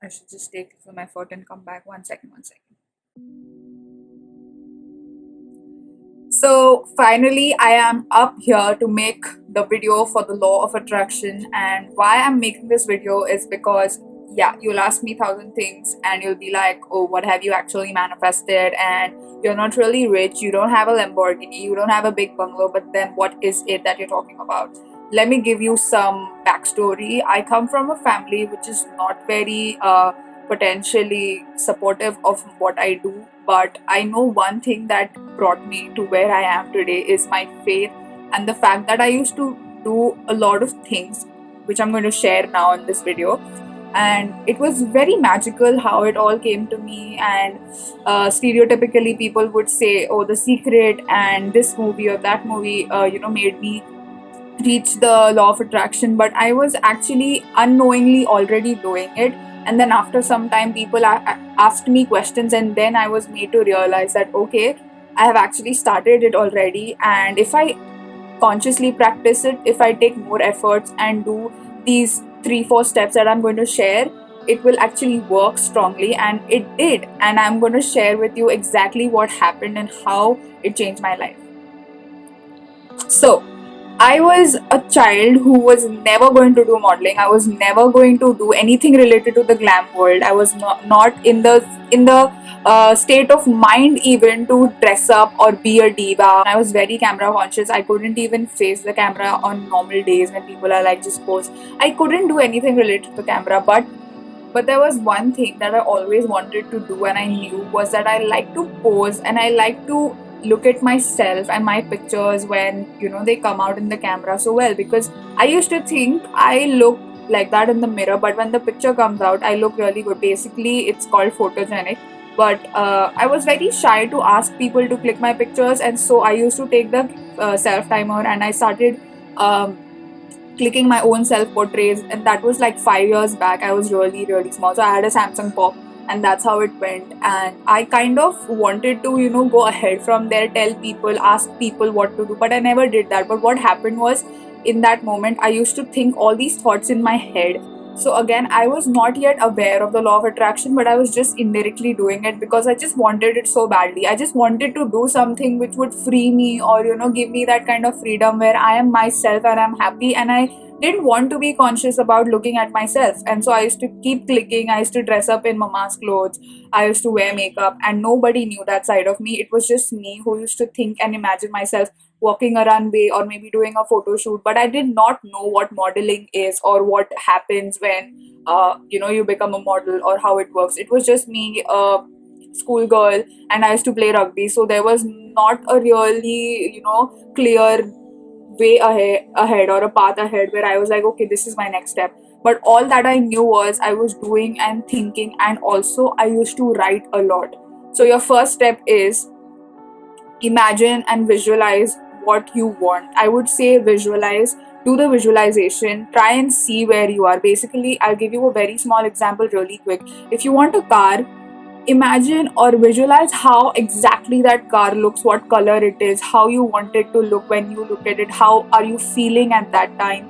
I should just take some effort and come back. One second, one second. So finally, I am up here to make the video for the law of attraction. And why I'm making this video is because, yeah, you'll ask me thousand things and you'll be like, oh, what have you actually manifested? And you're not really rich, you don't have a Lamborghini, you don't have a big bungalow, but then what is it that you're talking about? Let me give you some backstory. I come from a family which is not very potentially supportive of what I do, but I know one thing that brought me to where I am today is my faith and the fact that I used to do a lot of things which I'm going to share now in this video. And it was very magical how it all came to me. And stereotypically, people would say, "Oh, The Secret," and this movie or that movie, made me reach the law of attraction, but I was actually unknowingly already doing it. And then after some time, people asked me questions, and then I was made to realize that okay, I have actually started it already. And if I consciously practice it, if I take more efforts and do these 3-4 steps that I'm going to share, it will actually work strongly. And it did. And I'm going to share with you exactly what happened and how it changed my life. So, I was a child who was never going to do modeling. I was never going to do anything related to the glam world. I was not in the state of mind even to dress up or be a diva. I was very camera conscious. I couldn't even face the camera on normal days when people are like just pose. I couldn't do anything related to camera, but there was one thing that I always wanted to do and I knew was that I like to pose and I like to look at myself and my pictures when they come out in the camera so well, because I used to think I look like that in the mirror, but when the picture comes out I look really good. Basically it's called photogenic. But I was very shy to ask people to click my pictures, and so I used to take the self timer and I started um, clicking my own self portraits. And that was like 5 years back. I was really really small, so I had a Samsung Pop, and that's how it went. And I kind of wanted to go ahead from there, tell people, ask people what to do, but I never did that. But what happened was, in that moment I used to think all these thoughts in my head. So again, I was not yet aware of the law of attraction, but I was just indirectly doing it because I just wanted it so badly. I just wanted to do something which would free me, or give me that kind of freedom where I am myself and I'm happy, and I didn't want to be conscious about looking at myself. And so I used to keep clicking. I used to dress up in mama's clothes. I used to wear makeup, and nobody knew that side of me. It was just me who used to think and imagine myself walking a runway or maybe doing a photo shoot. But I did not know what modeling is or what happens when you become a model or how it works. It was just me, a schoolgirl, and I used to play rugby. So there was not a really clear way ahead or a path ahead where I was like, okay, this is my next step. But all that I knew was I was doing and thinking, and also I used to write a lot. So your first step is imagine and visualize what you want. I would say visualize, do the visualization, try and see where you are. Basically, I'll give you a very small example really quick. If you want a car, imagine or visualize how exactly that car looks, what color it is, how you want it to look when you look at it, how are you feeling at that time.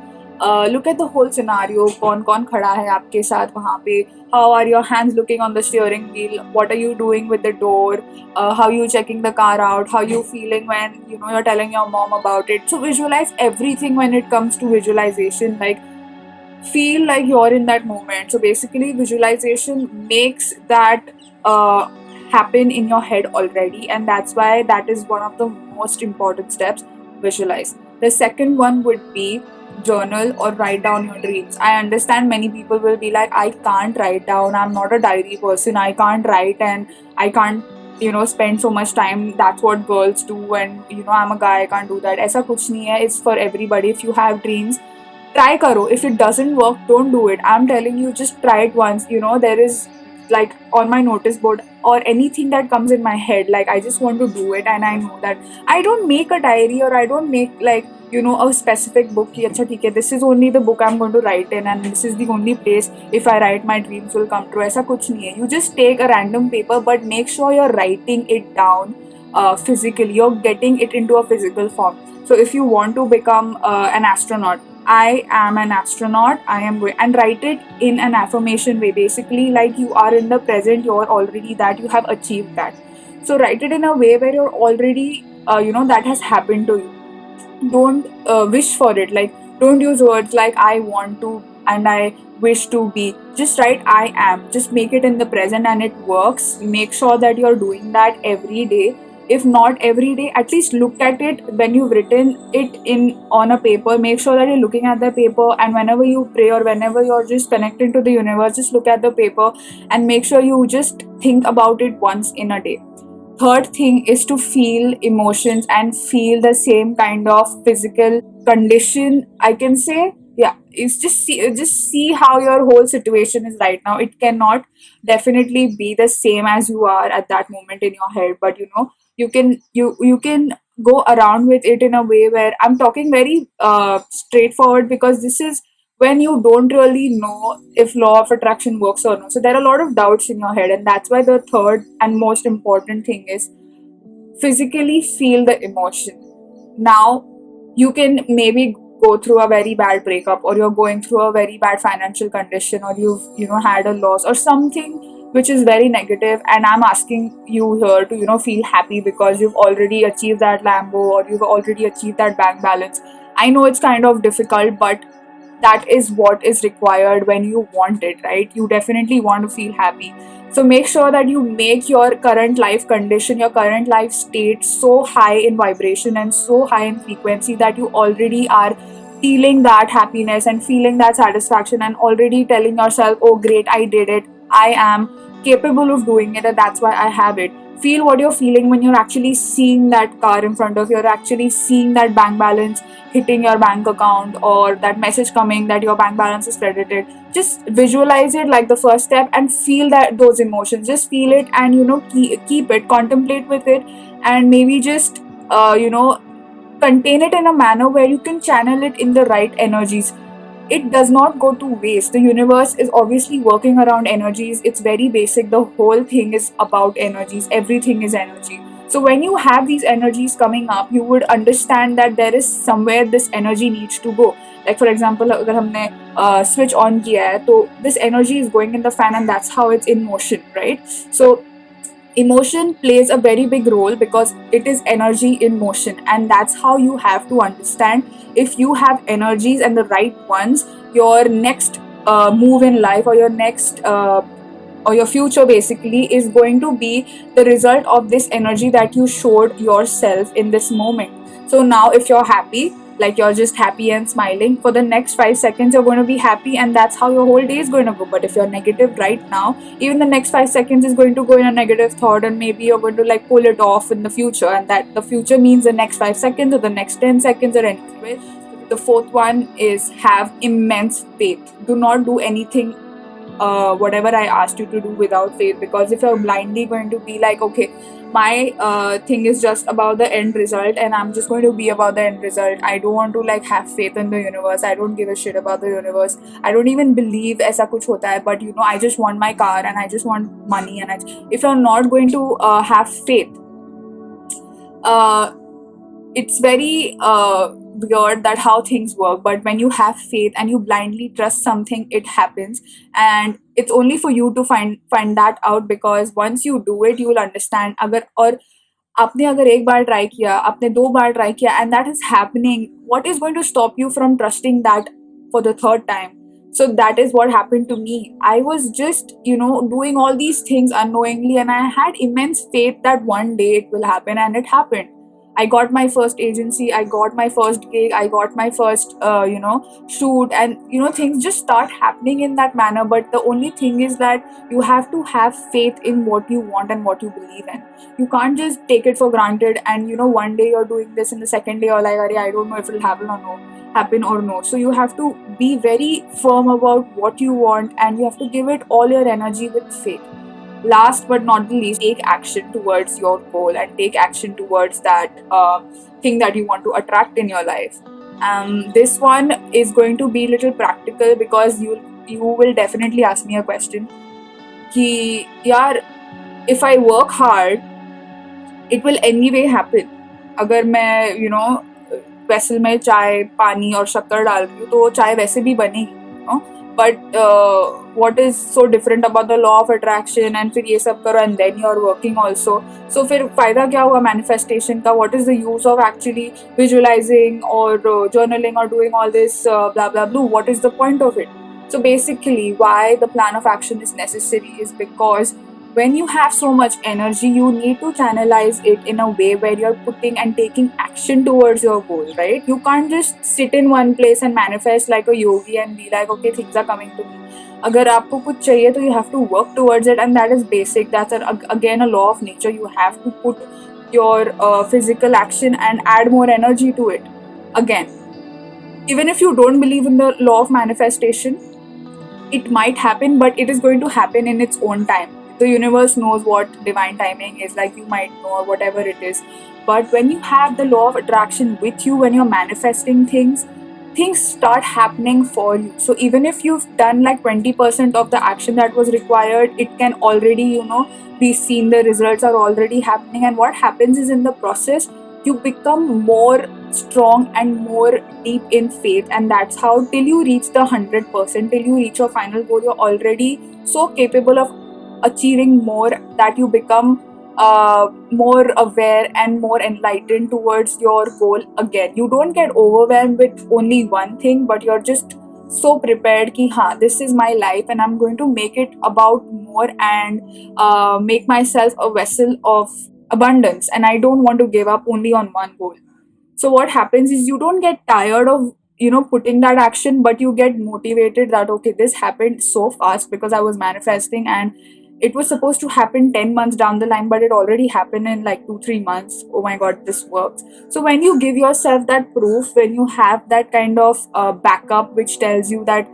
Look at the whole scenario. कौन कौन खड़ा है आपके साथ वहाँ पे? How are your hands looking on the steering wheel? What are you doing with the door? How you checking the car out? How you feeling when you're telling your mom about it? So visualize everything when it comes to visualization. Like, feel like you're in that moment. So basically, visualization makes that uh, happen in your head already, and that's why that is one of the most important steps. Visualize. The second one would be journal or write down your dreams. I understand many people will be like, I can't write down, I'm not a diary person, I can't write, and I can't spend so much time. That's what girls do, and I'm a guy, I can't do that. ऐसा कुछ नहीं है. It's for everybody. If you have dreams, try karo. If it doesn't work, don't do it. I'm telling you, just try it once. There is, like, on my notice board or anything that comes in my head, like I just want to do it, and I know that I don't make a diary, or I don't make, like, a specific book ki, acha, theek hai, this is only the book I'm going to write in, and this is the only place if I write my dreams will come true. Aisa kuch nahi hai. You just take a random paper, but make sure you're writing it down physically. You're getting it into a physical form. So if you want to become an astronaut, I am an astronaut. I am going, and write it in an affirmation way. Basically, like you are in the present, you're already that, you have achieved that. So write it in a way where you're already, that has happened to you. Don't wish for it. Like, don't use words like I want to and I wish to be. Just write I am. Just make it in the present and it works. Make sure that you're doing that every day. If not every day, at least look at it when you've written it in on a paper. Make sure that you're looking at the paper, and whenever you pray or whenever you're just connecting to the universe, just look at the paper and make sure you just think about it once in a day. Third thing is to feel emotions and feel the same kind of physical condition, I can say. Yeah, it's just see how your whole situation is right now. It cannot definitely be the same as you are at that moment in your head, but you can go around with it in a way where I'm talking very straightforward, because this is when you don't really know if law of attraction works or not. So there are a lot of doubts in your head, and that's why the third and most important thing is physically feel the emotion. Now, you can maybe go through a very bad breakup, or you're going through a very bad financial condition, or you've had a loss or something which is very negative, and I'm asking you here to feel happy because you've already achieved that Lambo, or you've already achieved that bank balance. I know it's kind of difficult, but that is what is required when you want it, right? You definitely want to feel happy. So make sure that you make your current life condition, your current life state so high in vibration and so high in frequency that you already are feeling that happiness and feeling that satisfaction, and already telling yourself, oh great, I did it. I am capable of doing it, and that's why I have it. Feel what you're feeling when you're actually seeing that car in front of you, you're actually seeing that bank balance hitting your bank account, or that message coming that your bank balance is credited. Just visualize it like the first step and feel that those emotions. Just feel it, and keep it, contemplate with it, and maybe just contain it in a manner where you can channel it in the right energies. It does not go to waste. The universe is obviously working around energies. It's very basic. The whole thing is about energies. Everything is energy. So when you have these energies coming up, you would understand that there is somewhere this energy needs to go. Like for example, अगर हमने switch on किया है, तो this energy is going in the fan, and that's how it's in motion, right? So emotion plays a very big role because it is energy in motion, and that's how you have to understand. If you have energies and the right ones, your next move in life, or your next or your future basically is going to be the result of this energy that you showed yourself in this moment. So now if you're happy, like you're just happy and smiling, for the next 5 seconds you're going to be happy, and that's how your whole day is going to go. But if you're negative right now, even the next 5 seconds is going to go in a negative thought, and maybe you're going to like pull it off in the future, and that the future means the next 5 seconds or the next 10 seconds or anything. The fourth one is have immense faith. Do not do anything whatever I asked you to do without faith, because if you're blindly going to be like, okay, my thing is just about the end result, and I'm just going to be about the end result. I don't want to like have faith in the universe. I don't give a shit about the universe. I don't even believe ऐसा कुछ होता है. But I just want my car, and I just want money, and if you're not going to have faith, uh, it's very weird that how things work. But when you have faith and you blindly trust something, it happens. And it's only for you to find that out, because once you do it, you will understand. अगर और आपने अगर एक बार try किया, आपने दो बार try किया, and that is happening, what is going to stop you from trusting that for the third time? So that is what happened to me. I was just doing all these things unknowingly, and I had immense faith that one day it will happen, and it happened. I got my first agency, I got my first gig, I got my first shoot, and things just start happening in that manner. But the only thing is that you have to have faith in what you want and what you believe in. You can't just take it for granted, and one day you're doing this, and the second day you're like, Arey, I don't know if it'll happen or no. So you have to be very firm about what you want, and you have to give it all your energy with faith. Last but not the least, take action towards your goal, and take action towards that thing that you want to attract in your life. This one is going to be a little practical, because you will definitely ask me a question कि यार, if I work hard, it will anyway happen. अगर मैं vessel में चाय पानी और शक्कर डाल रही हूँ तो वो चाय वैसे भी बनेगी, but what is so different about the law of attraction and फिर ये सब करो and then you are working also. So फिर फायदा क्या हुआ manifestation का? What is the use of actually visualizing or journaling or doing all this blah blah blah? What is the point of it? So basically, why the plan of action is necessary is because when you have so much energy, you need to channelize it in a way where you're putting and taking action towards your goal, right? You can't just sit in one place and manifest like a yogi and be like, okay, things are coming to me. अगर आपको कुछ चाहिए तो you have to work towards it, and that is basic. That's again a law of nature. You have to put your physical action and add more energy to it. Again, even if you don't believe in the law of manifestation, it might happen, but it is going to happen in its own time. The universe knows what divine timing is, like you might know, or whatever it is. But when you have the law of attraction with you, when you're manifesting things, things start happening for you. So even if you've done like 20% of the action that was required, it can already, be seen. The results are already happening. And what happens is in the process, you become more strong and more deep in faith. And that's how, till you reach the 100%, till you reach your final goal, you're already so capable of achieving more that you become more aware and more enlightened towards your goal. Again, you don't get overwhelmed with only one thing, but you're just so prepared ki ha, this is my life and I'm going to make it about more, and make myself a vessel of abundance, and I don't want to give up only on one goal. So what happens is you don't get tired of putting that action, but you get motivated that okay, this happened so fast because I was manifesting, and it was supposed to happen 10 months down the line, but it already happened in like 2-3 months. Oh my god, this works. So when you give yourself that proof, when you have that kind of backup which tells you that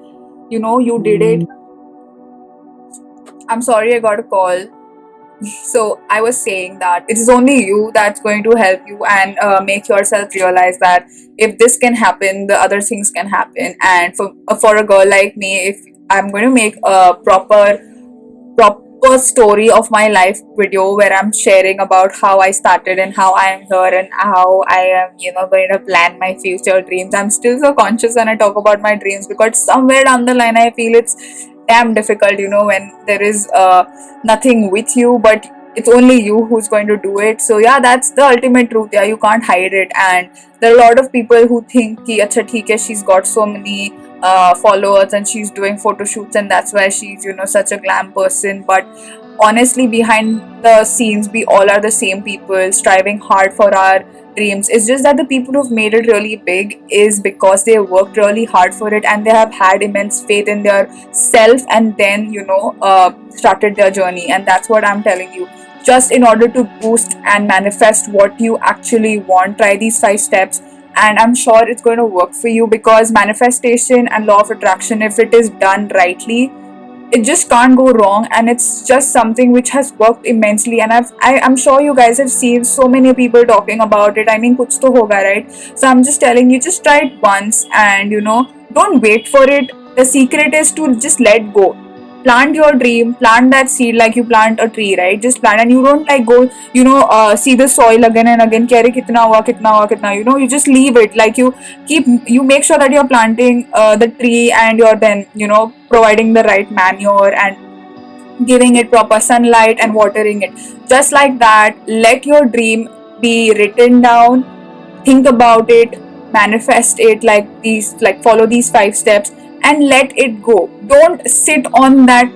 you did it. I'm sorry, I got a call. So I was saying that it is only you that's going to help you and make yourself realize that if this can happen, the other things can happen. And for a girl like me, if I'm going to make a proper story of my life video where I'm sharing about how I started and how I am here and how I am, going to plan my future dreams. I'm still so conscious when I talk about my dreams because somewhere down the line I feel it's damn difficult, when there is nothing with you, but it's only you who's going to do it. So yeah, that's the ultimate truth. Yeah, you can't hide it. And there are a lot of people who think ki acha theek hai, she's got so many followers and she's doing photo shoots and that's why she's such a glam person. But honestly, behind the scenes, we all are the same people striving hard for our dreams. It's just that the people who've made it really big is because they worked really hard for it and they have had immense faith in their self, and then started their journey. And that's what I'm telling you. Just in order to boost and manifest what you actually want, try these 5 steps, and I'm sure it's going to work for you, because manifestation and law of attraction, if it is done rightly, it just can't go wrong, and it's just something which has worked immensely. And I'm sure you guys have seen so many people talking about it. I mean, kuch to hoga, right? So I'm just telling you, just try it once, and don't wait for it. The secret is to just let go. Plant your dream, plant that seed like you plant a tree, right? Just plant, and you don't like go see the soil again and again, kare kitna hua, kitna hua, kitna, you just leave it. Like you make sure that you're planting the tree, and you're then providing the right manure and giving it proper sunlight and watering it. Just like that, let your dream be written down, think about it, manifest it, like follow these 5 steps and let it go. Don't sit on that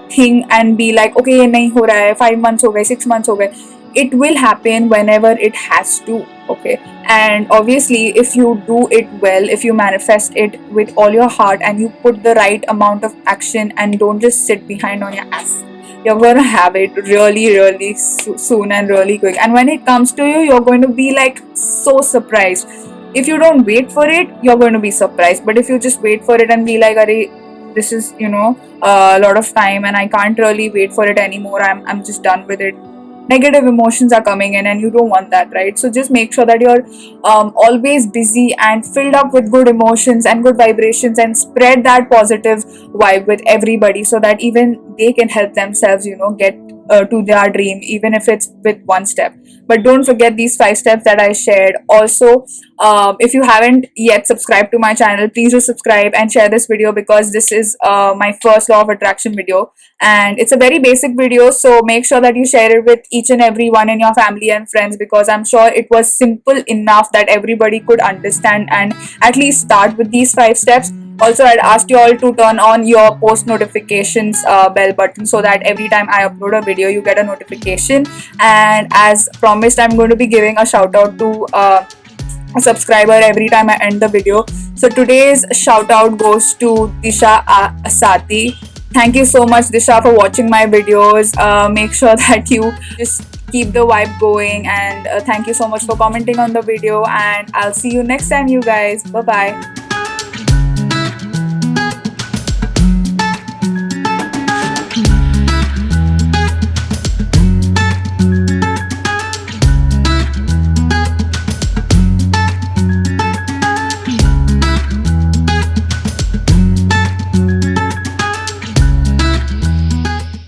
thing and be like, okay, ye nahi ho raha hai, 5 months ho gaye, 6 months ho gaye. It will happen whenever it has to. Okay. And obviously, if you do it well, if you manifest it with all your heart and you put the right amount of action and don't just sit behind on your ass, you're going to have it really, really soon and really quick. And when it comes to you, you're going to be like so surprised. If you don't wait for it, you're going to be surprised. But if you just wait for it and be like, this is, a lot of time and I can't really wait for it anymore, I'm just done with it. Negative emotions are coming in and you don't want that, right? So just make sure that you're always busy and filled up with good emotions and good vibrations, and spread that positive vibe with everybody so that even they can help themselves get to their dream, even if it's with one step. But don't forget these 5 steps that I shared. Also, if you haven't yet subscribed to my channel, please do subscribe and share this video, because this is my first law of attraction video, and it's a very basic video. So make sure that you share it with each and every one in your family and friends, because I'm sure it was simple enough that everybody could understand and at least start with these 5 steps. Also, I'd ask you all to turn on your post notifications bell button, so that every time I upload a video, you get a notification. And as promised, I'm going to be giving a shout out to a subscriber every time I end the video. So today's shout out goes to Disha Asati. Thank you so much, Disha, for watching my videos. Make sure that you just keep the vibe going, and thank you so much for commenting on the video, and I'll see you next time, you guys. Bye bye.